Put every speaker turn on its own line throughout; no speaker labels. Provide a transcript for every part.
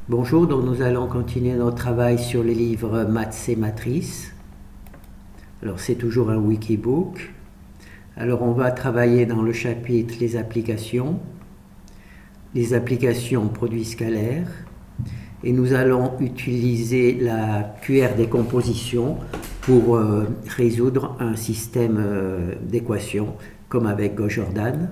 Bonjour, donc nous allons continuer notre travail sur les livres Maths et Matrices. Alors c'est toujours un Wikibook. Alors on va travailler dans le chapitre les applications produits scalaires, et nous allons utiliser la QR décomposition pour résoudre un système d'équations comme avec Gauss-Jordan.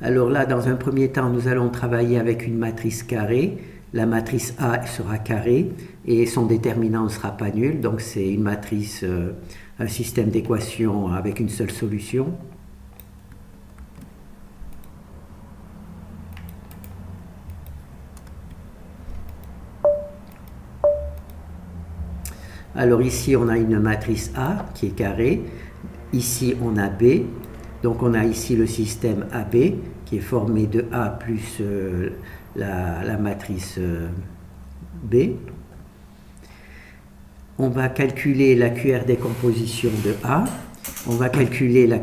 Alors là, dans un premier temps, nous allons travailler avec une matrice carrée. La matrice A sera carrée et son déterminant ne sera pas nul. Donc c'est une matrice, un système d'équations avec une seule solution. Alors ici, on a une matrice A qui est carrée. Ici, on a B. Donc on a ici le système AB qui est formé de A plus la matrice B. On va calculer la QR décomposition de A. On va calculer la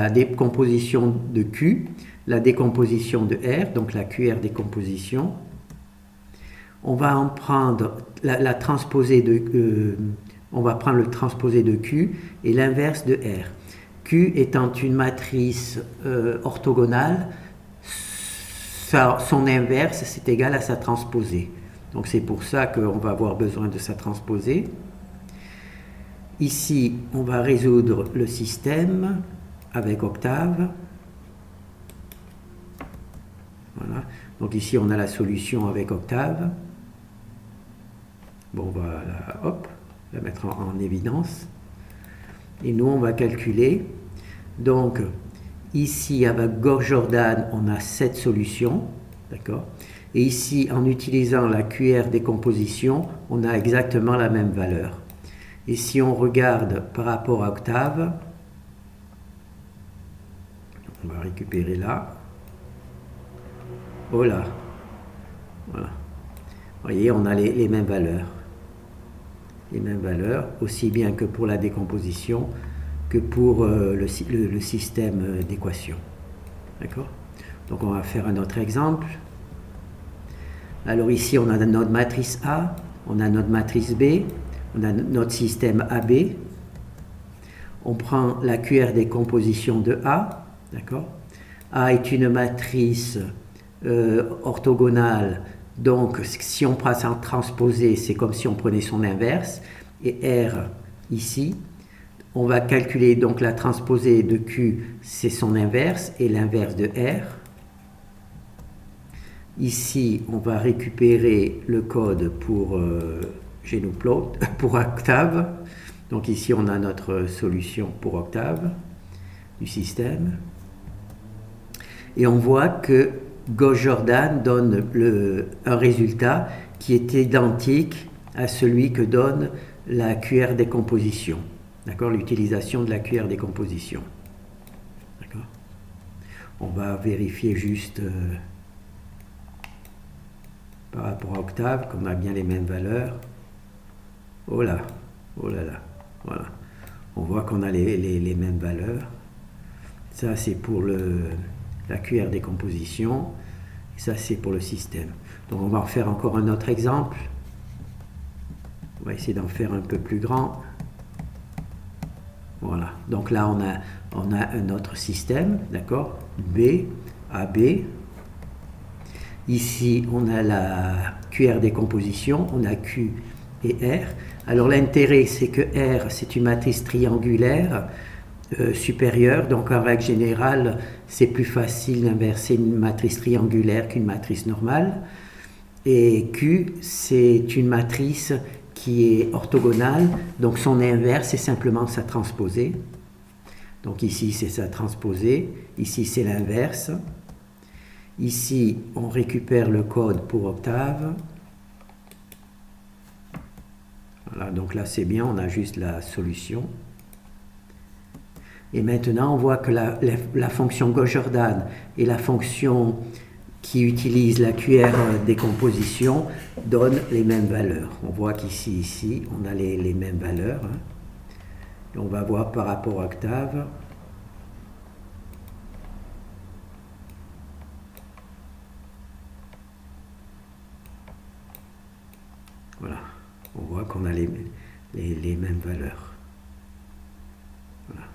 décomposition de Q, la décomposition de R, donc la QR décomposition. On va en prendre la transposée de on va prendre le transposé de Q et l'inverse de R. Q étant une matrice orthogonale, son inverse c'est égal à sa transposée. Donc c'est pour ça qu'on va avoir besoin de sa transposée. Ici, on va résoudre le système avec Octave. Voilà. Donc ici, on a la solution avec Octave. Bon, on va la mettre en évidence. Et nous, on va calculer. Donc, ici, avec Gauss-Jordan, on a cette solution. D'accord ? Et ici, en utilisant la QR décomposition, on a exactement la même valeur. Et si on regarde par rapport à Octave, on va récupérer là. Oh là. Voilà. Vous voyez, on a les mêmes valeurs. Les mêmes valeurs, aussi bien que pour la décomposition que pour le système d'équation. D'accord ? Donc on va faire un autre exemple. Alors ici on a notre matrice A, on a notre matrice B, on a notre système AB. On prend la QR décomposition de A. D'accord ? A est une matrice orthogonale. Donc, si on passe en transposé, c'est comme si on prenait son inverse. Et R, ici, on va calculer donc la transposée de Q, c'est son inverse, et l'inverse de R. Ici, on va récupérer le code pour Genoplot, pour Octave. Donc ici, on a notre solution pour Octave du système. Et on voit que Gauss-Jordan donne un résultat qui est identique à celui que donne la QR décomposition. D'accord ? L'utilisation de la QR décomposition. D'accord ? On va vérifier juste par rapport à Octave qu'on a bien les mêmes valeurs. Oh là, oh là là. Voilà. On voit qu'on a les mêmes valeurs. Ça, c'est pour la QR décomposition. Et ça, c'est pour le système. Donc, on va en faire encore un autre exemple. On va essayer d'en faire un peu plus grand. Voilà. Donc là, on a un autre système, d'accord ? B, AB. Ici, on a la QR décomposition. On a Q et R. Alors, l'intérêt, c'est que R, c'est une matrice triangulaire supérieure. Donc, en règle générale, c'est plus facile d'inverser une matrice triangulaire qu'une matrice normale. Et Q, c'est une matrice qui est orthogonale. Donc, son inverse, c'est simplement sa transposée. Donc, ici, c'est sa transposée. Ici, c'est l'inverse. Ici, on récupère le code pour Octave. Voilà, donc là, c'est bien, on a juste la solution. Et maintenant, on voit que la fonction Gauss-Jordan et la fonction qui utilise la QR décomposition donnent les mêmes valeurs. On voit qu'ici, on a les mêmes valeurs. Hein. Et on va voir par rapport à Octave. On voit qu'on a les mêmes valeurs. Voilà.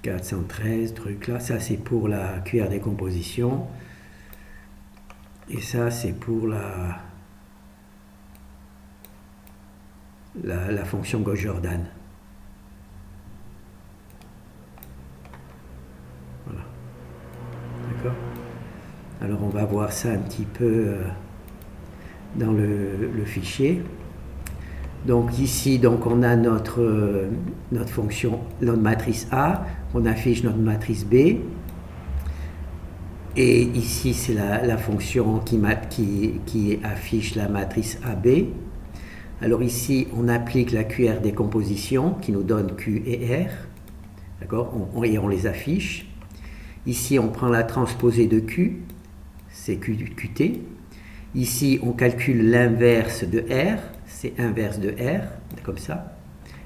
413, truc là, ça c'est pour la cuillère décomposition. Et ça c'est pour la fonction Gauss-Jordan. Voilà. D'accord? Alors on va voir ça un petit peu dans le fichier. Donc ici, donc on a notre fonction, notre matrice A, on affiche notre matrice B. Et ici, c'est la fonction qui affiche la matrice AB. Alors ici, on applique la QR décomposition qui nous donne Q et R. D'accord? Et on les affiche. Ici, on prend la transposée de Q, c'est QT. Ici, on calcule l'inverse de R, c'est inverse de R, comme ça.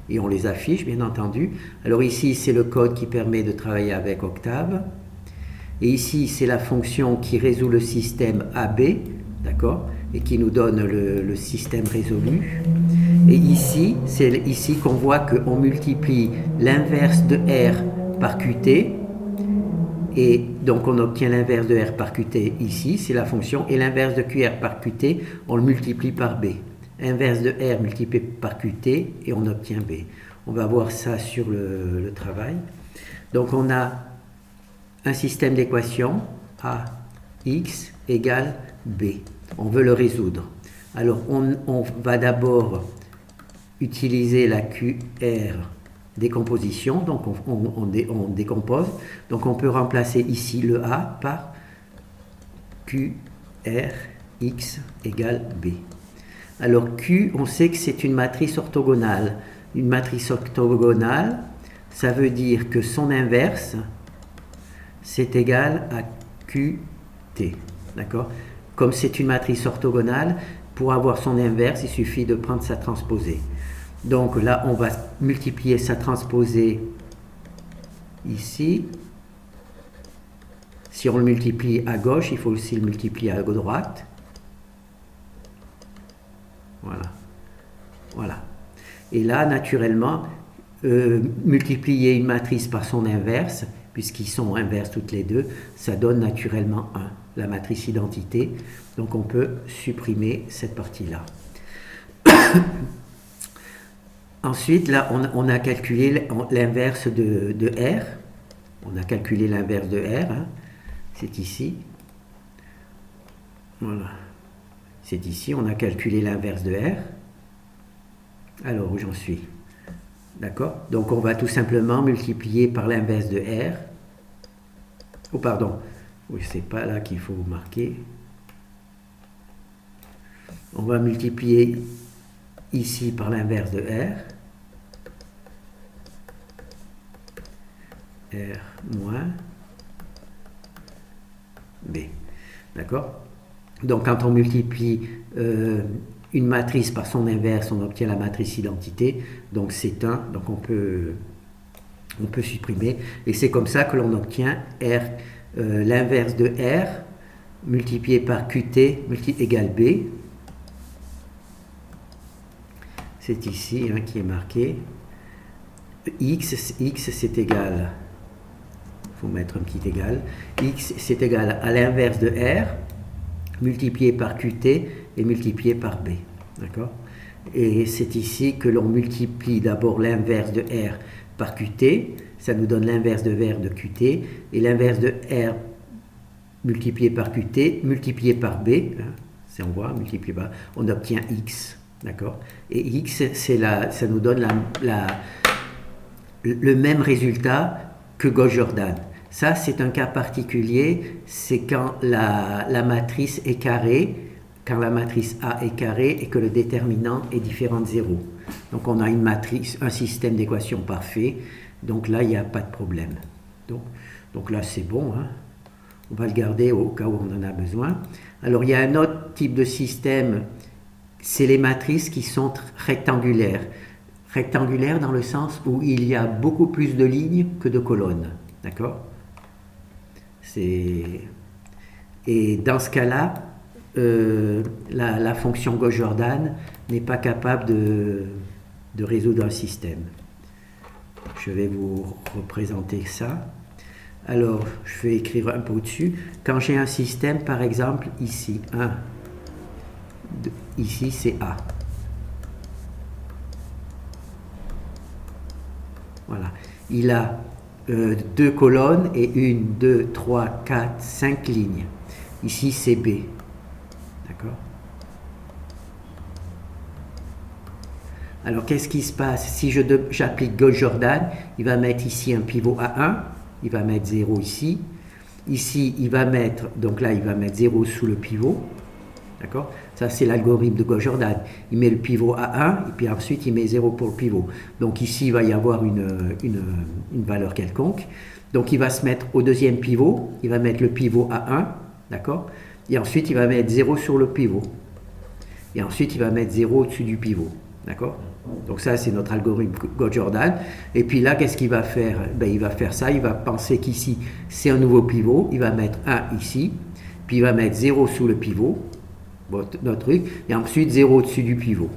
Et on les affiche, bien entendu. Alors ici, c'est le code qui permet de travailler avec Octave. Et ici, c'est la fonction qui résout le système AB, d'accord, et qui nous donne le système résolu. Et ici, c'est ici qu'on voit qu'on multiplie l'inverse de R par QT, et donc on obtient l'inverse de R par QT ici, c'est la fonction, et l'inverse de QR par QT, on le multiplie par B. Inverse de R multiplié par QT, et on obtient B. On va voir ça sur le travail. Donc on a un système d'équations A, X égale B. On veut le résoudre. Alors on va d'abord utiliser la QR décomposition, donc on décompose. Donc on peut remplacer ici le A par QR X égale B. Alors Q, on sait que c'est une matrice orthogonale. Une matrice orthogonale, ça veut dire que son inverse, c'est égal à QT. D'accord? Comme c'est une matrice orthogonale, pour avoir son inverse, il suffit de prendre sa transposée. Donc là, on va multiplier sa transposée ici. Si on le multiplie à gauche, il faut aussi le multiplier à droite. Voilà. Voilà. Et là, naturellement, multiplier une matrice par son inverse, puisqu'ils sont inverses toutes les deux, ça donne naturellement 1, la matrice identité. Donc on peut supprimer cette partie-là. Ensuite, là, on a calculé l'inverse de R. On a calculé l'inverse de R. Hein. C'est ici. Voilà. C'est ici, on a calculé l'inverse de R. Alors, où j'en suis? D'accord? Donc, on va tout simplement multiplier par l'inverse de R. Oh, pardon. Oui, c'est pas là qu'il faut marquer. On va multiplier ici par l'inverse de R. R moins B. D'accord? Donc, quand on multiplie une matrice par son inverse, on obtient la matrice identité. Donc, c'est 1. Donc, on peut supprimer. Et c'est comme ça que l'on obtient R, l'inverse de R multiplié par QT égale B. C'est ici hein, qui est marqué. X c'est égal, il faut mettre un petit égal, X c'est égal à l'inverse de R multiplié par QT et multiplié par B. D'accord? Et c'est ici que l'on multiplie d'abord l'inverse de R par QT, ça nous donne l'inverse de R de QT, et l'inverse de R multiplié par QT multiplié par B, hein, si on voit, multiplié par, on obtient X. D'accord? Et X, ça nous donne le même résultat que Gauss-Jordan. Ça, c'est un cas particulier, c'est quand la matrice est carrée, quand la matrice A est carrée et que le déterminant est différent de 0. Donc on a une matrice, un système d'équations parfait, donc là, il n'y a pas de problème. Donc là, c'est bon, hein. On va le garder au cas où on en a besoin. Alors, il y a un autre type de système, c'est les matrices qui sont rectangulaires. Rectangulaires dans le sens où il y a beaucoup plus de lignes que de colonnes. D'accord? Et dans ce cas-là, la fonction Gauss-Jordan n'est pas capable de résoudre un système. Je vais vous représenter ça. Alors, je vais écrire un peu au-dessus. Quand j'ai un système, par exemple, ici, 1, ici c'est A. Voilà. Il a 2 colonnes et 1, 2, 3, 4, 5 lignes. Ici c'est B. D'accord? Alors, qu'est-ce qui se passe? Si j'applique Gauss-Jordan, il va mettre ici un pivot à 1, il va mettre 0 ici. Ici, il va mettre, donc là, il va mettre 0 sous le pivot. D'accord? Ça, c'est l'algorithme de Gauss-Jordan. Il met le pivot à 1, et puis ensuite, il met 0 pour le pivot. Donc ici, il va y avoir une valeur quelconque. Donc, il va se mettre au deuxième pivot, il va mettre le pivot à 1, d'accord? Et ensuite, il va mettre 0 sur le pivot. Et ensuite, il va mettre 0 au-dessus du pivot. D'accord? Donc ça, c'est notre algorithme Gauss-Jordan. Et puis là, qu'est-ce qu'il va faire? Ben, il va faire ça, il va penser qu'ici, c'est un nouveau pivot. Il va mettre 1 ici, puis il va mettre 0 sous le pivot, notre truc, et ensuite 0 au-dessus du pivot.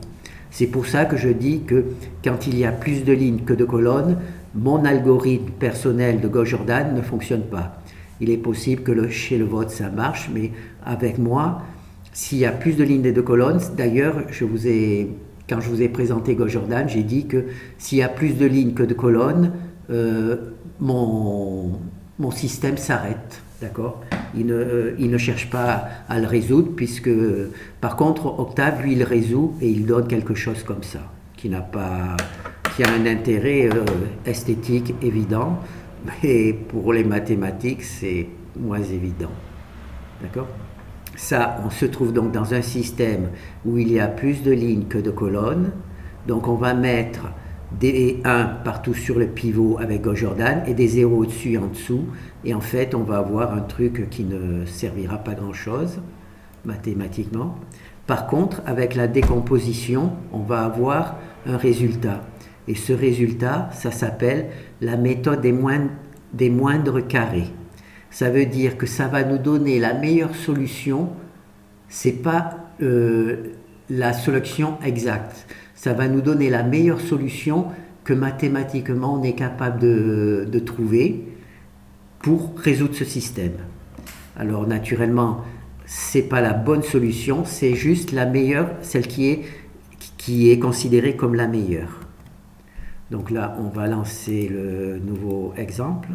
C'est pour ça que je dis que quand il y a plus de lignes que de colonnes, mon algorithme personnel de Gauss-Jordan ne fonctionne pas. Il est possible que chez le vote, ça marche, mais avec moi, s'il y a plus de lignes et de colonnes, d'ailleurs, quand je vous ai présenté Gauss-Jordan, j'ai dit que s'il y a plus de lignes que de colonnes, mon système s'arrête. D'accord? Il ne cherche pas à le résoudre, puisque par contre, Octave, lui, il résout et il donne quelque chose comme ça, qui a un intérêt esthétique évident, mais pour les mathématiques, c'est moins évident. D'accord? Ça, on se trouve donc dans un système où il y a plus de lignes que de colonnes. Donc on va mettre des 1 partout sur le pivot avec Gauss-Jordan et des 0 au-dessus et en dessous. Et en fait, on va avoir un truc qui ne servira pas grand-chose mathématiquement. Par contre, avec la décomposition, on va avoir un résultat. Et ce résultat, ça s'appelle la méthode des moindres carrés. Ça veut dire que ça va nous donner la meilleure solution. C'est pas la solution exacte. Ça va nous donner la meilleure solution que mathématiquement on est capable de trouver pour résoudre ce système. Alors naturellement, c'est pas la bonne solution, c'est juste la meilleure, celle qui est considérée comme la meilleure. Donc là, on va lancer le nouveau exemple.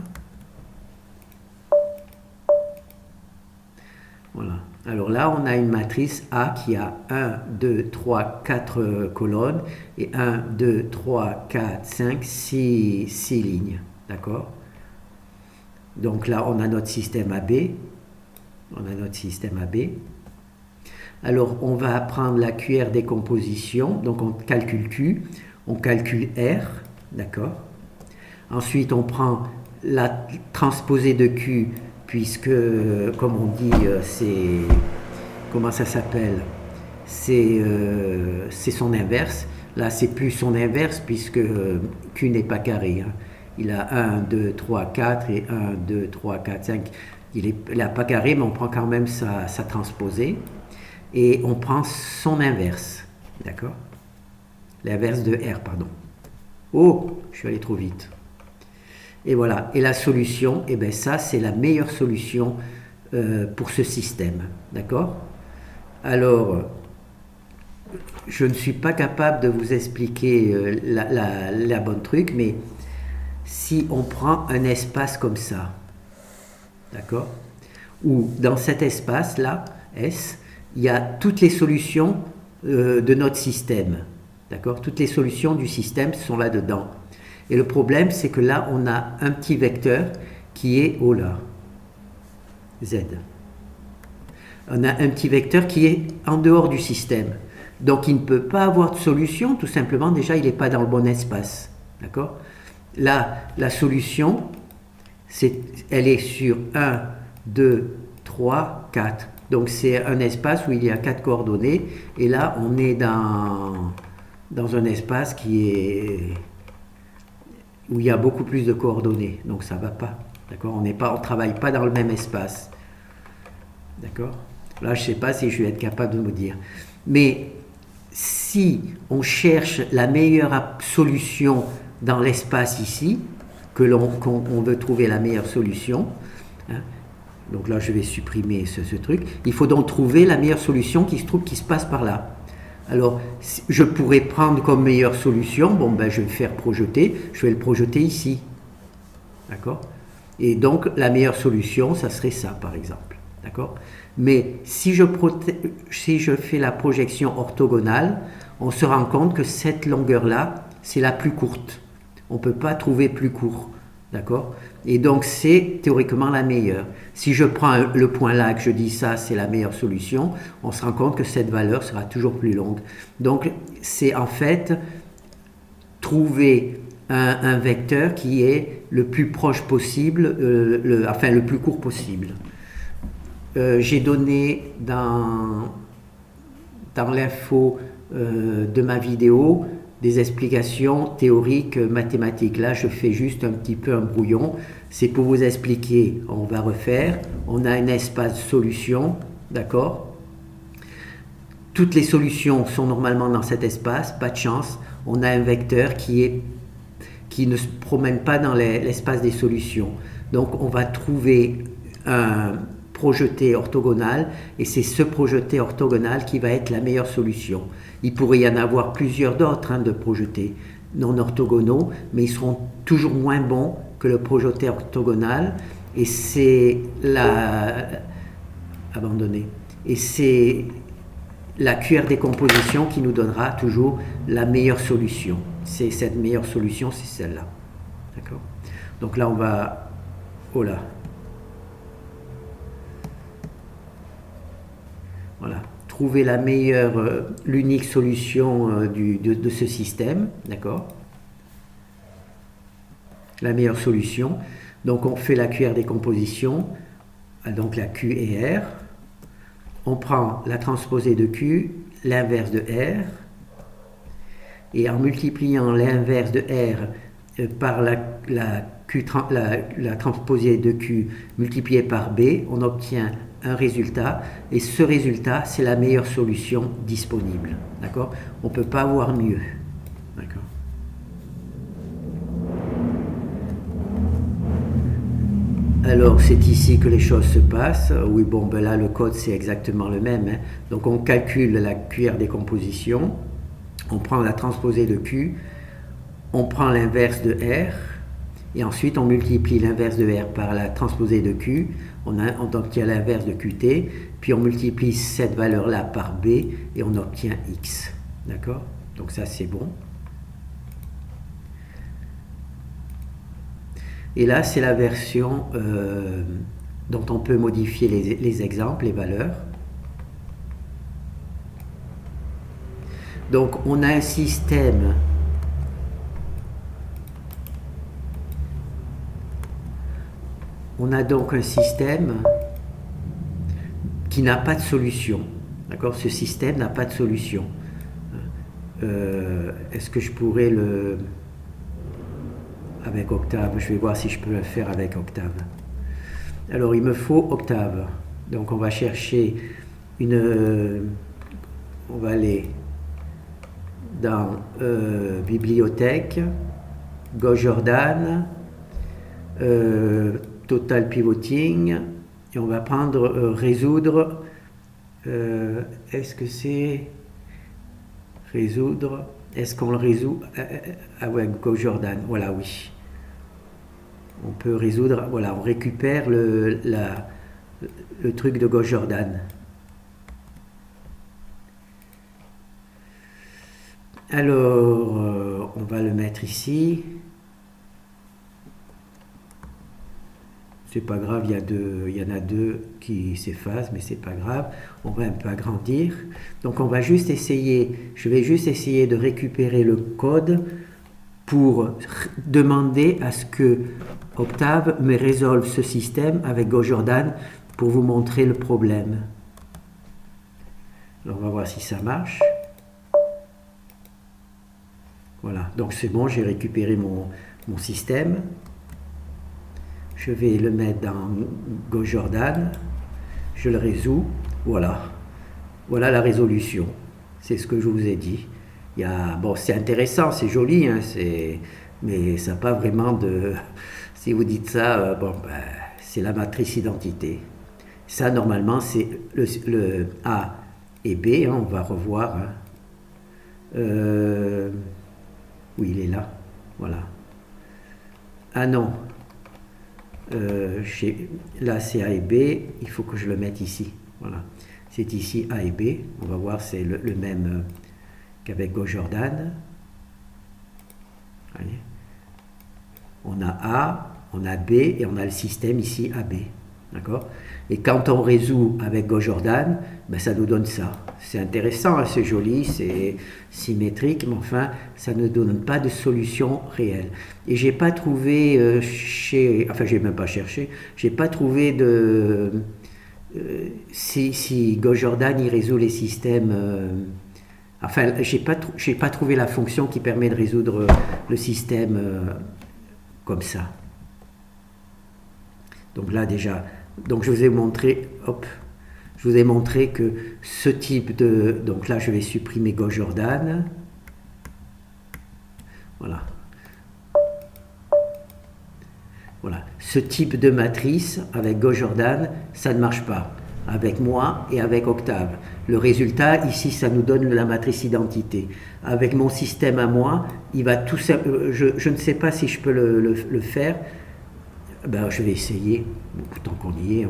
Voilà. Alors là, on a une matrice A qui a 1, 2, 3, 4 colonnes et 1, 2, 3, 4, 5, 6 lignes. D'accord? Donc là, on a notre système AB. Alors, on va prendre la QR décomposition. Donc, on calcule Q, on calcule R. D'accord? Ensuite, on prend la transposée de Q, puisque, comme on dit, c'est... Comment ça s'appelle? C'est son inverse. Là, c'est plus son inverse, puisque Q n'est pas carré. Hein. Il a 1, 2, 3, 4 et 1, 2, 3, 4, 5. Il n'a pas carré, mais on prend quand même sa transposée. Et on prend son inverse. D'accord? L'inverse de R, pardon. Oh, je suis allé trop vite. Et voilà. Et la solution, eh bien ça, c'est la meilleure solution pour ce système. D'accord? Alors, je ne suis pas capable de vous expliquer la bonne truc, mais si on prend un espace comme ça, d'accord? Où dans cet espace-là, S, il y a toutes les solutions de notre système. D'accord? Toutes les solutions du système sont là-dedans. Et le problème, c'est que là, on a un petit vecteur qui est, oh là, Z. On a un petit vecteur qui est en dehors du système. Donc, il ne peut pas avoir de solution, tout simplement, déjà, il n'est pas dans le bon espace. D'accord? Là, la solution, elle est sur 1, 2, 3, 4. Donc, c'est un espace où il y a 4 coordonnées. Et là, on est dans un espace où il y a beaucoup plus de coordonnées. Donc, ça ne va pas. D'accord? On ne travaille pas dans le même espace. D'accord? Là, je ne sais pas si je vais être capable de vous dire. Mais si on cherche la meilleure solution dans l'espace ici, qu'on veut trouver la meilleure solution, hein, donc là je vais supprimer ce truc, il faut donc trouver la meilleure solution qui se passe par là. Alors je pourrais prendre comme meilleure solution, bon ben je vais faire projeter, je vais le projeter ici. D'accord? Et donc la meilleure solution, ça serait ça par exemple. D'accord? Mais si je fais la projection orthogonale, on se rend compte que cette longueur-là, c'est la plus courte. On ne peut pas trouver plus court. D'accord? Et donc c'est théoriquement la meilleure. Si je prends le point là, que je dis ça, c'est la meilleure solution, on se rend compte que cette valeur sera toujours plus longue. Donc c'est en fait trouver un vecteur qui est le plus proche possible, le plus court possible. J'ai donné dans l'info de ma vidéo des explications théoriques mathématiques. Là, je fais juste un petit peu un brouillon. C'est pour vous expliquer. On va refaire. On a un espace solution, d'accord? Toutes les solutions sont normalement dans cet espace. Pas de chance. On a un vecteur qui ne se promène pas dans l'espace des solutions. Donc, on va trouver un projeté orthogonal, et c'est ce projeté orthogonal qui va être la meilleure solution. Il pourrait y en avoir plusieurs d'autres de projetés non orthogonaux, mais ils seront toujours moins bons que le projeté orthogonal, et c'est abandonné. Et c'est la cuillère décomposition qui nous donnera toujours la meilleure solution. C'est cette meilleure solution, c'est celle-là. D'accord? Donc là, on va... Oh là! Voilà, trouver la meilleure, l'unique solution de ce système, d'accord? La meilleure solution. Donc on fait la cuillère décomposition, donc la Q et R. On prend la transposée de Q, l'inverse de R, et en multipliant l'inverse de R par la transposée de Q multipliée par B, on obtient un résultat, et ce résultat, c'est la meilleure solution disponible. D'accord? On ne peut pas avoir mieux. D'accord? Alors, c'est ici que les choses se passent. Oui, bon, ben là, le code, c'est exactement le même. Hein. Donc, on calcule la cuillère décomposition, on prend la transposée de Q, on prend l'inverse de R, et ensuite on multiplie l'inverse de R par la transposée de Q, on obtient l'inverse de Qt, puis on multiplie cette valeur-là par B, et on obtient X. D'accord? Donc ça, c'est bon. Et là, c'est la version dont on peut modifier les exemples, les valeurs. Donc, on a un système qui n'a pas de solution. D'accord? Ce système n'a pas de solution. Est-ce que je pourrais avec Octave, je vais voir si je peux le faire avec Octave. Alors, il me faut Octave. Donc, on va chercher on va aller dans Bibliothèque, GoJordan, Total Pivoting, et on va prendre résoudre. Est-ce que c'est résoudre? Est-ce qu'on le résout avec GoJordan? Voilà, oui. On peut résoudre, voilà, on récupère le truc de GoJordan. Alors, on va le mettre ici. C'est pas grave, il y en a deux qui s'effacent, mais c'est pas grave. On va un peu agrandir. Donc on va juste essayer, je vais juste essayer de récupérer le code pour demander à ce que Octave me résolve ce système avec GoJordan pour vous montrer le problème. Alors on va voir si ça marche. Voilà, donc c'est bon, j'ai récupéré mon système. Je vais le mettre dans GoJordan, je le résous, Voilà. Voilà la résolution. C'est ce que je vous ai dit. Bon, c'est intéressant, c'est joli, hein, mais ça n'a pas vraiment de... Si vous dites ça, bon, ben, c'est la matrice identité. Ça, normalement, c'est le A et B, hein, on va revoir. Hein. Oui, il est là. Voilà. Ah non. Là, c'est A et B. Il faut que je le mette ici. Voilà. C'est ici A et B. On va voir, c'est le même qu'avec GoJordan. Allez. On a A, on a B et on a le système ici AB. D'accord? Et quand on résout avec GoJordan, ben ça nous donne ça. C'est intéressant, hein, c'est joli, c'est symétrique, mais enfin, ça ne donne pas de solution réelle. Et j'ai pas trouvé enfin, j'ai même pas cherché, j'ai pas trouvé de. Si GoJordan il résout les systèmes. Enfin, j'ai pas trouvé la fonction qui permet de résoudre le système comme ça. Donc là déjà, donc je vous ai montré, hop, je vous ai montré que ce type de, donc là je vais supprimer GoJordan, voilà, voilà, ce type de matrice avec GoJordan, ça ne marche pas avec moi et avec Octave. Le résultat ici, ça nous donne la matrice identité. Avec mon système à moi, il va tout ça, je ne sais pas si je peux le faire. Ben, je vais essayer, tant qu'on y est,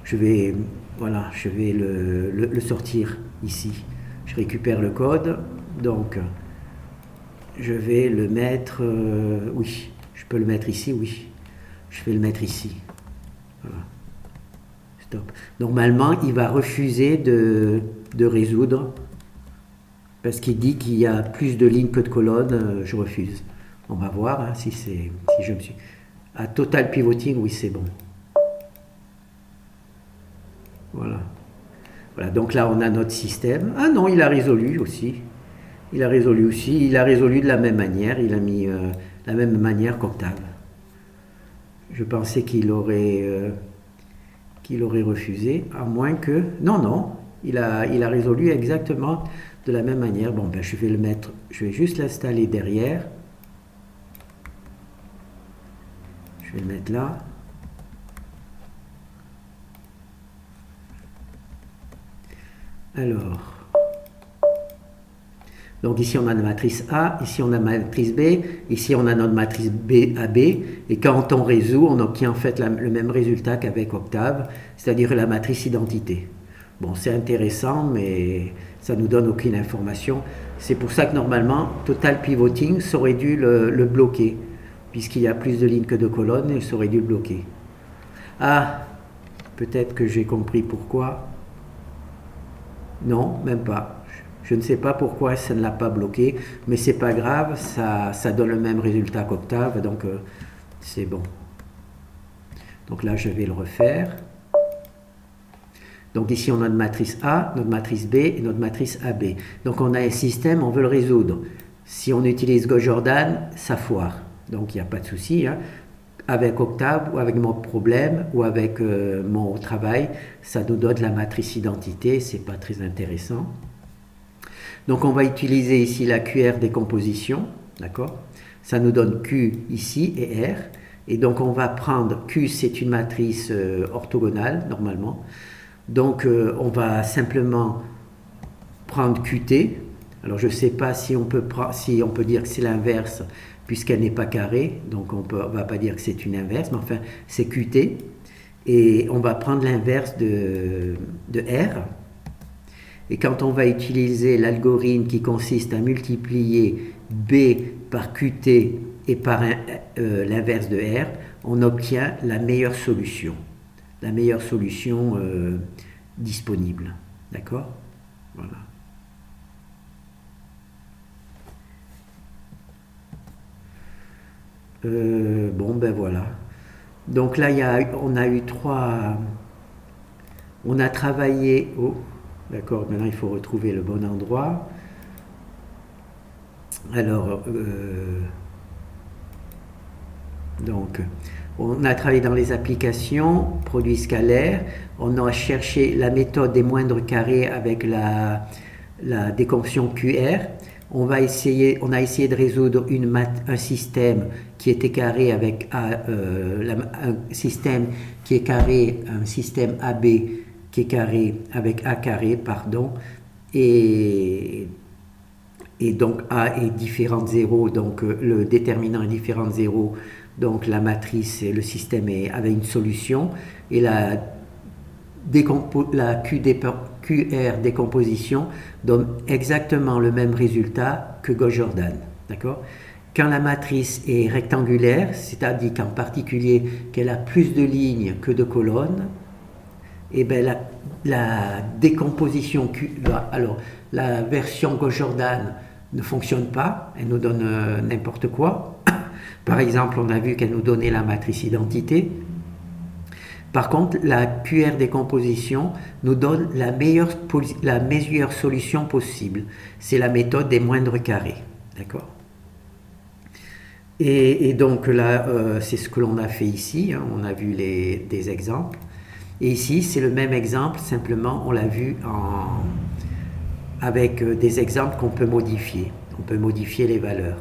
je vais, voilà, je vais le sortir ici. Je récupère le code, donc je vais le mettre, oui, je peux le mettre ici, oui, je vais le mettre ici. Voilà. Stop. Normalement, il va refuser de résoudre, parce qu'il dit qu'il y a plus de lignes que de colonnes, je refuse. On va voir hein, si je me suis... À total pivoting, oui, c'est bon. Voilà. Voilà, donc là, on a notre système. Ah non, il a résolu aussi. Il a résolu aussi. Il a résolu de la même manière. Il a mis la même manière qu'Octave. Je pensais qu'il aurait refusé, à moins que... Non, non, il a résolu exactement de la même manière. Bon, ben, je vais le mettre, je vais juste l'installer derrière. Je vais le mettre là. Alors, donc ici on a la matrice A, ici on a la matrice B, ici on a notre matrice B AB, et quand on résout, on obtient en fait le même résultat qu'avec Octave, c'est-à-dire la matrice identité. Bon, c'est intéressant, mais ça ne nous donne aucune information. C'est pour ça que normalement, Total Pivoting, ça aurait dû le bloquer, puisqu'il y a plus de lignes que de colonnes, et ça aurait dû le bloquer. Ah, peut-être que j'ai compris pourquoi. Non, même pas. Je ne sais pas pourquoi ça ne l'a pas bloqué, mais c'est pas grave, ça donne le même résultat qu'Octave, donc c'est bon. Donc là, je vais le refaire. Donc ici, on a notre matrice A, notre matrice B et notre matrice AB. Donc on a un système, on veut le résoudre. Si on utilise GoJordan, ça foire. Donc il n'y a pas de souci. Hein. Avec Octave ou avec mon problème ou avec mon travail, ça nous donne la matrice identité, c'est pas très intéressant. Donc on va utiliser ici la QR décomposition, d'accord? Ça nous donne Q ici et R. Et donc on va prendre, Q c'est une matrice orthogonale normalement. Donc on va simplement prendre QT. Alors je ne sais pas si on peut dire que c'est l'inverse puisqu'elle n'est pas carrée, donc on ne va pas dire que c'est une inverse, mais enfin c'est QT, et on va prendre l'inverse de R, et quand on va utiliser l'algorithme qui consiste à multiplier B par QT et par l'inverse de R, on obtient la meilleure solution disponible, d'accord? Voilà. Bon, ben voilà. Donc là, on a eu trois... On a travaillé... Oh, d'accord, maintenant il faut retrouver le bon endroit. Alors, donc, On a travaillé dans les applications, produits scalaires, on a cherché la méthode des moindres carrés avec la décomposition QR. On a essayé de résoudre un système qui était carré avec un système qui est carré, un système AB qui est carré avec A carré, pardon, et donc A est différent de 0, donc le déterminant est différent de 0, donc la matrice, le système avait une solution, et la QR décomposition donne exactement le même résultat que Gauss-Jordan. D'accord ? Quand la matrice est rectangulaire, c'est-à-dire qu'en particulier qu'elle a plus de lignes que de colonnes, et bien la décomposition, alors la version Gauss-Jordan ne fonctionne pas, elle nous donne n'importe quoi. Par exemple, on a vu qu'elle nous donnait la matrice identité. Par contre, la QR décomposition nous donne la meilleure solution possible. C'est la méthode des moindres carrés. D'accord ? Et donc là, c'est ce que l'on a fait ici. Hein, on a vu des exemples. Et ici, c'est le même exemple, simplement on l'a vu avec des exemples qu'on peut modifier. On peut modifier les valeurs.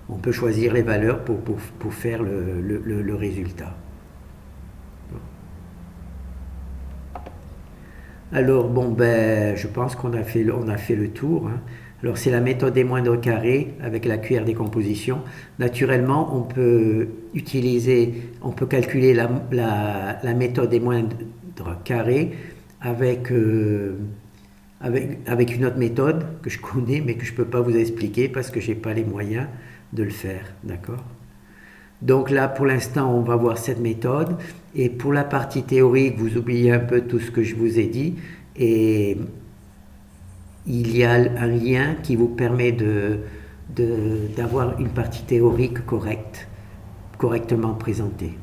On peut choisir les valeurs pour faire le résultat. Alors, bon, ben, je pense qu'on a fait le tour. Hein. Alors, c'est la méthode des moindres carrés avec la QR décomposition. Naturellement, on peut calculer la méthode des moindres carrés avec une autre méthode que je connais, mais que je ne peux pas vous expliquer parce que je n'ai pas les moyens de le faire. D'accord ? Donc là, pour l'instant, on va voir cette méthode. Et pour la partie théorique, vous oubliez un peu tout ce que je vous ai dit. Et il y a un lien qui vous permet d'avoir une partie théorique correctement présentée.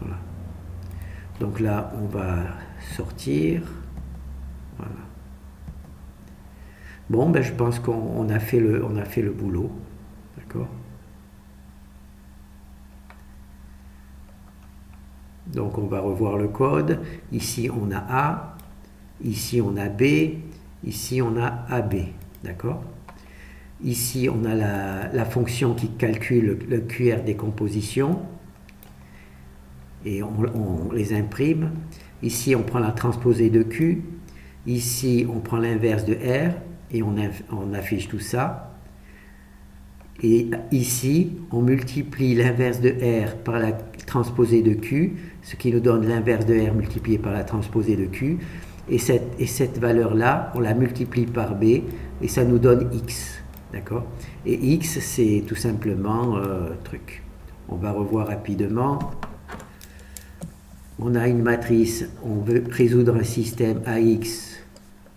Voilà. Donc là, on va sortir. Voilà. Bon, ben, je pense qu'on a fait le boulot. D'accord ? Donc on va revoir le code. Ici on a A, ici on a B, ici on a AB. D'accord ? Ici on a la fonction qui calcule le QR décomposition. Et on les imprime. Ici on prend la transposée de Q. Ici on prend l'inverse de R et on affiche tout ça. Et ici, on multiplie l'inverse de R par la transposée de Q, ce qui nous donne l'inverse de R multiplié par la transposée de Q. Et cette valeur-là, on la multiplie par B et ça nous donne X. D'accord ? Et X, c'est tout simplement truc. On va revoir rapidement. On a une matrice, on veut résoudre un système AX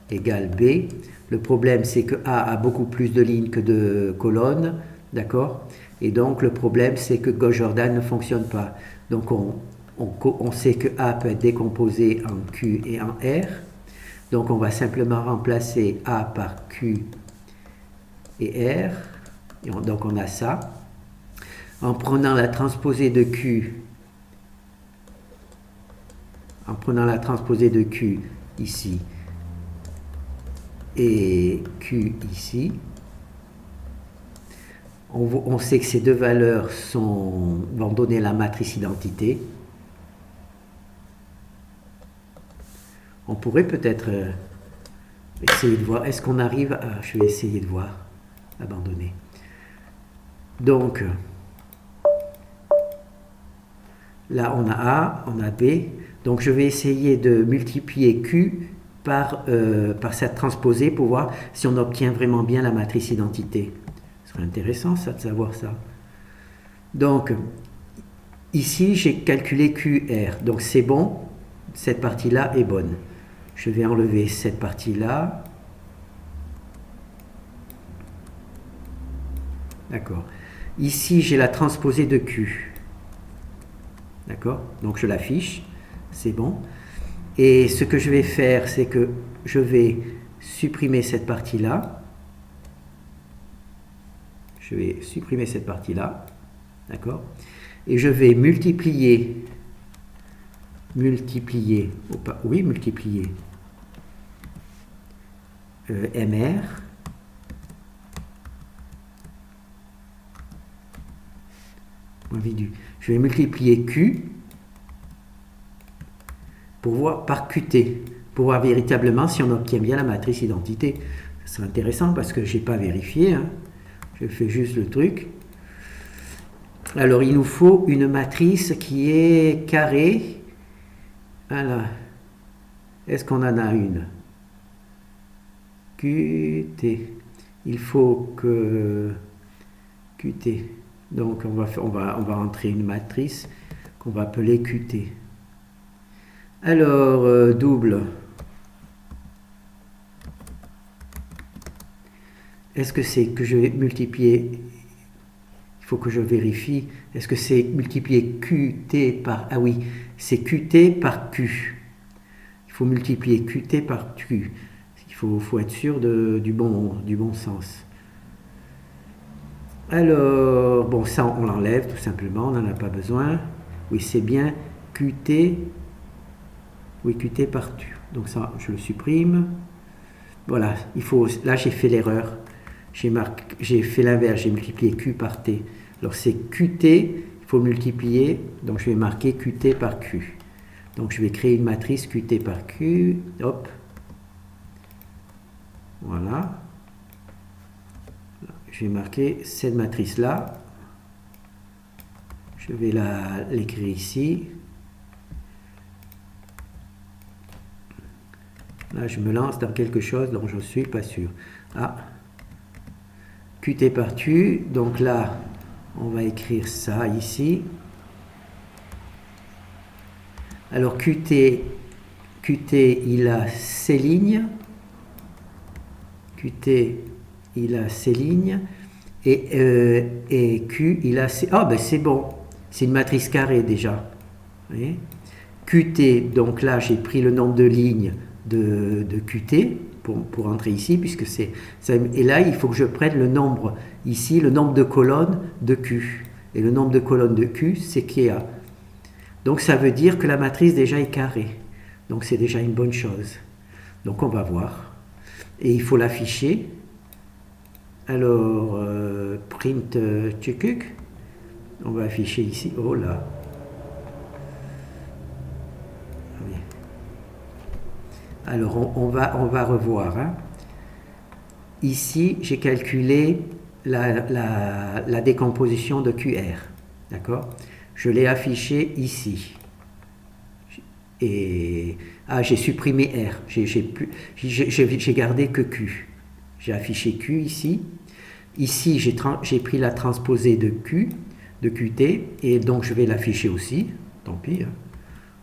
égale B. Le problème, c'est que A beaucoup plus de lignes que de colonnes. D'accord ? Et donc, le problème, c'est que Gauss-Jordan ne fonctionne pas. Donc, on sait que A peut être décomposé en Q et en R. Donc, on va simplement remplacer A par Q et R. Et donc, on a ça. En prenant la transposée de Q, ici, et Q ici, on sait que ces deux valeurs vont donner la matrice identité. On pourrait peut-être essayer de voir. Est-ce qu'on arrive à... Je vais essayer de voir. Abandonner. Donc, là, on a A, on a B. Donc, je vais essayer de multiplier Q par cette transposée pour voir si on obtient vraiment bien la matrice identité. Ce serait intéressant, ça, de savoir ça. Donc, ici, j'ai calculé QR. Donc, c'est bon. Cette partie-là est bonne. Je vais enlever cette partie-là. D'accord. Ici, j'ai la transposée de Q. D'accord? Donc, je l'affiche. C'est bon. Et ce que je vais faire, c'est que je vais supprimer cette partie-là. Je vais supprimer cette partie-là. D'accord? et je vais multiplier multiplier MR je vais multiplier Q pour voir par QT, pour voir véritablement si on obtient bien la matrice identité. C'est intéressant parce que je n'ai pas vérifié, hein. Je fais juste le truc. Alors il nous faut une matrice qui est carrée. Voilà. Est-ce qu'on en a une? QT. Il faut que QT. Donc on va entrer une matrice qu'on va appeler QT. Alors double. Est-ce que c'est que je vais multiplier? Il faut que je vérifie. Est-ce que c'est multiplier QT par... Ah oui, c'est QT par Q. Il faut multiplier QT par Q. Il faut être sûr du bon sens. Alors, bon, ça on l'enlève tout simplement, on n'en a pas besoin. Oui, c'est bien QT. Oui, QT par Q. Donc ça, je le supprime. Voilà, là j'ai fait l'erreur. J'ai fait l'inverse, j'ai multiplié Q par T. Alors c'est QT, il faut multiplier, donc je vais marquer QT par Q. Donc je vais créer une matrice QT par Q, hop. Voilà. Je vais marquer cette matrice-là. Je vais l'écrire ici. Là, je me lance dans quelque chose dont je ne suis pas sûr. Ah, QT par Q, donc là, on va écrire ça ici. Alors QT, il a ces lignes. QT, il a ces lignes. Et Q, il a ces... Ah, ben c'est bon. C'est une matrice carrée déjà. Vous voyez? QT, donc là, j'ai pris le nombre de lignes de QT pour entrer ici, puisque c'est... Et là, il faut que je prenne le nombre, ici, le nombre de colonnes de Q. Et le nombre de colonnes de Q, c'est KA. Donc ça veut dire que la matrice déjà est carrée. Donc c'est déjà une bonne chose. Donc on va voir. Et il faut l'afficher. Alors, print tchukuk. On va afficher ici. Oh là. Alors on va revoir. Hein. Ici, j'ai calculé la décomposition de QR. D'accord? Je l'ai affiché ici. Et j'ai supprimé R. J'ai gardé que Q. J'ai affiché Q ici. Ici, j'ai pris la transposée de Q, de QT, et donc je vais l'afficher aussi. Tant pis. Hein.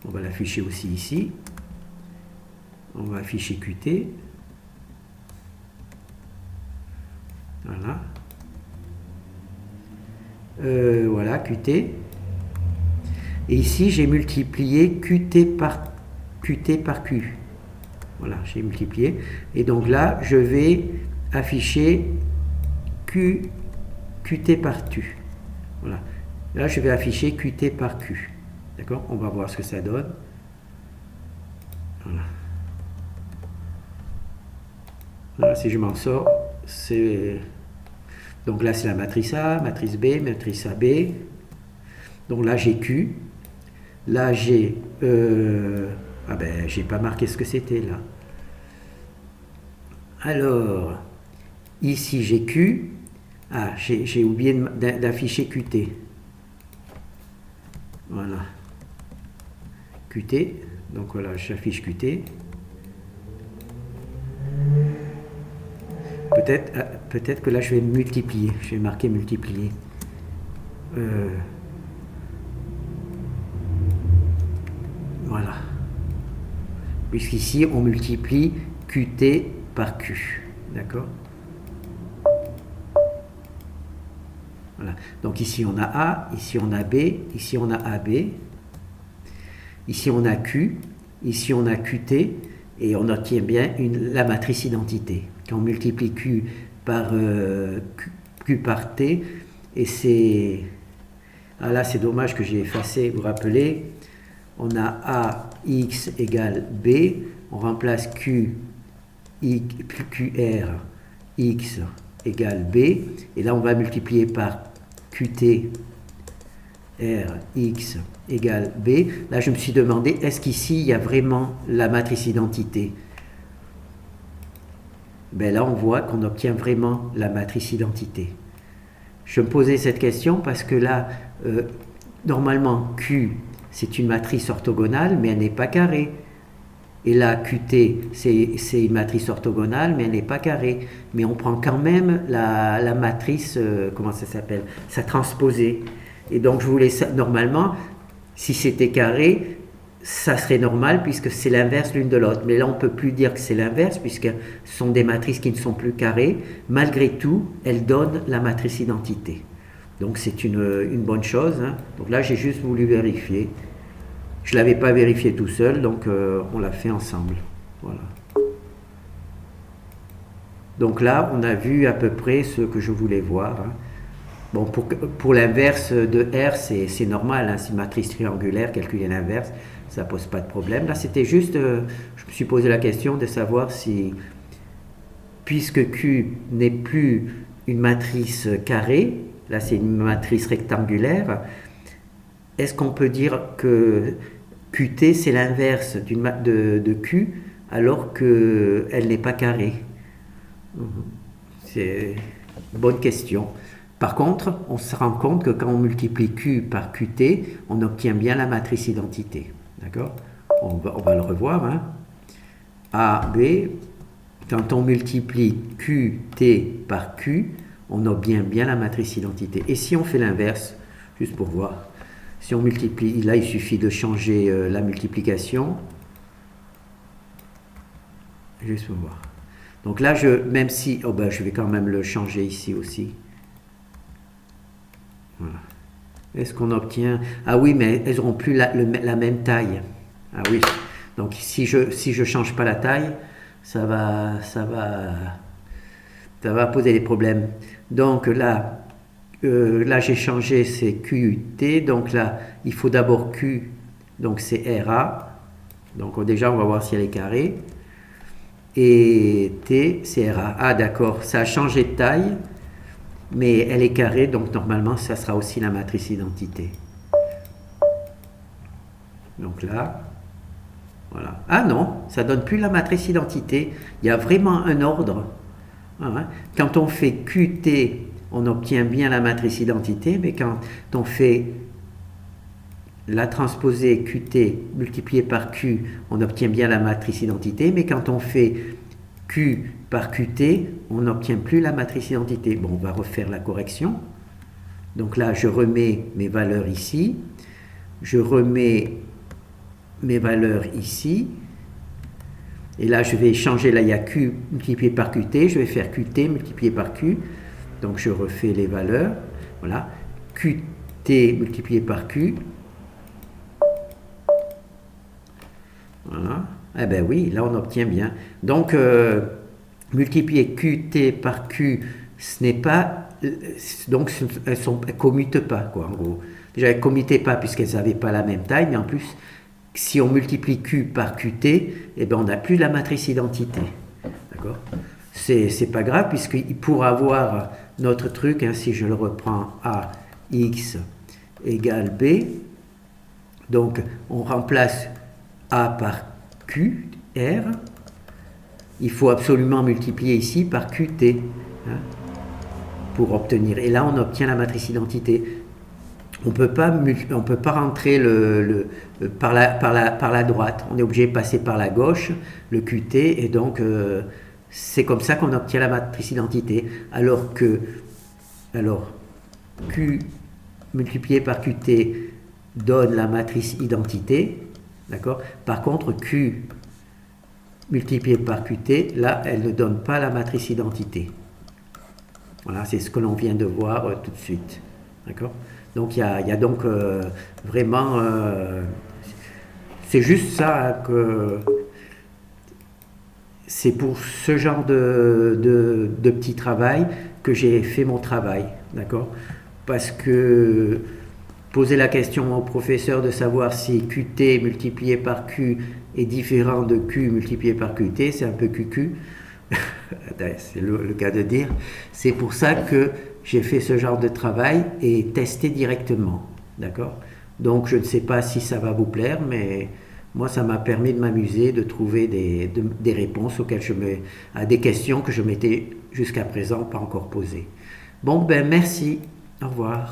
On va l'afficher aussi ici. On va afficher QT. Voilà. Voilà, QT. Et ici, j'ai multiplié QT par Q. Voilà, j'ai multiplié. Et donc là, je vais afficher QT par Q. Voilà. Là, je vais afficher QT par Q. D'accord? On va voir ce que ça donne. Voilà. Voilà, si je m'en sors, c'est... Donc là, c'est la matrice A, matrice B, matrice AB. Donc là, j'ai Q. Là, j'ai... Ah ben, j'ai pas marqué ce que c'était, là. Alors, ici, j'ai Q. Ah, j'ai oublié d'afficher QT. Voilà. QT. Donc voilà, j'affiche QT. Peut-être que là, je vais multiplier. Je vais marquer multiplier. Voilà. Puisqu'ici, on multiplie QT par Q. D'accord? Voilà. Donc ici, on a A, ici, on a B, ici, on a AB. Ici, on a Q, ici, on a QT, et on obtient bien la matrice identité. Quand on multiplie Q par T, et c'est... Ah là, c'est dommage que j'ai effacé, vous vous rappelez, on a A, X égale B, on remplace Q, QR, X égale B, et là on va multiplier par QT, R, X égale B. Là, je me suis demandé, est-ce qu'ici, il y a vraiment la matrice identité? Ben là, on voit qu'on obtient vraiment la matrice identité. Je me posais cette question parce que là, normalement, Q, c'est une matrice orthogonale, mais elle n'est pas carrée. Et là, QT, c'est une matrice orthogonale, mais elle n'est pas carrée. Mais on prend quand même la matrice, comment ça s'appelle? Sa transposée. Et donc, je voulais ça, normalement, si c'était carré, ça serait normal puisque c'est l'inverse l'une de l'autre. Mais là, on ne peut plus dire que c'est l'inverse puisque ce sont des matrices qui ne sont plus carrées. Malgré tout, elles donnent la matrice identité. Donc, c'est une bonne chose. Hein. Donc là, j'ai juste voulu vérifier. Je ne l'avais pas vérifié tout seul, donc on l'a fait ensemble. Voilà. Donc là, on a vu à peu près ce que je voulais voir. Hein. Bon, pour l'inverse de R, c'est normal. Hein, c'est matrice triangulaire, calculer l'inverse, ça ne pose pas de problème. Là, c'était juste, je me suis posé la question de savoir si, puisque Q n'est plus une matrice carrée, là c'est une matrice rectangulaire, est-ce qu'on peut dire que QT c'est l'inverse de Q alors qu'elle n'est pas carrée? C'est une bonne question. Par contre, on se rend compte que quand on multiplie Q par QT, on obtient bien la matrice identité. D'accord? On va le revoir. Hein. A, B, quand on multiplie QT par Q, on obtient bien la matrice identité. Et si on fait l'inverse, juste pour voir, si on multiplie, là il suffit de changer la multiplication, juste pour voir. Donc là, même si, je vais quand même le changer ici aussi. Voilà. Est-ce qu'on obtient... Ah oui, mais elles n'auront plus la même taille. Ah oui. Donc si je change pas la taille, ça va poser des problèmes. Donc là j'ai changé, c'est QT. Donc là, il faut d'abord Q. Donc c'est RA. Donc déjà, on va voir si elle est carrée. Et T, c'est RA. Ah d'accord, ça a changé de taille. Mais elle est carrée, donc normalement, ça sera aussi la matrice identité. Donc là, voilà. Ah non, ça ne donne plus la matrice identité. Il y a vraiment un ordre. Hein. Quand on fait QT, on obtient bien la matrice identité, mais quand on fait la transposée QT multipliée par Q, on obtient bien la matrice identité, mais quand on fait Q par QT, on n'obtient plus la matrice identité. Bon, on va refaire la correction. Donc là, je remets mes valeurs ici. Je remets mes valeurs ici. Et là, je vais changer. Là, il y a Q multiplié par QT. Je vais faire QT multiplié par Q. Donc, je refais les valeurs. Voilà. QT multiplié par Q. Voilà. Eh bien oui, là, on obtient bien. Donc, multiplier QT par Q, ce n'est pas... Donc, elles ne commutent pas, quoi, en gros. Déjà, elles ne commutaient pas puisqu'elles n'avaient pas la même taille, mais en plus, si on multiplie Q par QT, eh ben, on n'a plus la matrice identité. D'accord? C'est pas grave, puisque pour avoir notre truc, hein, si je le reprends A, X égale B, donc on remplace A par Q, R, il faut absolument multiplier ici par QT hein, pour obtenir. Et là, on obtient la matrice identité. On ne peut pas rentrer par la droite. On est obligé de passer par la gauche, le QT, et donc c'est comme ça qu'on obtient la matrice identité. Alors Q multiplié par QT donne la matrice identité. D'accord ? Par contre, Q multiplié par QT, là, elle ne donne pas la matrice identité. Voilà, c'est ce que l'on vient de voir tout de suite. D'accord ? Donc, il y a donc vraiment... c'est juste ça que... C'est pour ce genre de petit travail que j'ai fait mon travail. D'accord ? Parce que poser la question au professeur de savoir si QT multiplié par Q est différent de Q multiplié par QT, c'est un peu QQ, c'est le cas de dire. C'est pour ça que j'ai fait ce genre de travail et testé directement, d'accord? Donc je ne sais pas si ça va vous plaire, mais moi ça m'a permis de m'amuser, de trouver des réponses à des questions que je m'étais jusqu'à présent pas encore posées. Bon, ben merci, au revoir.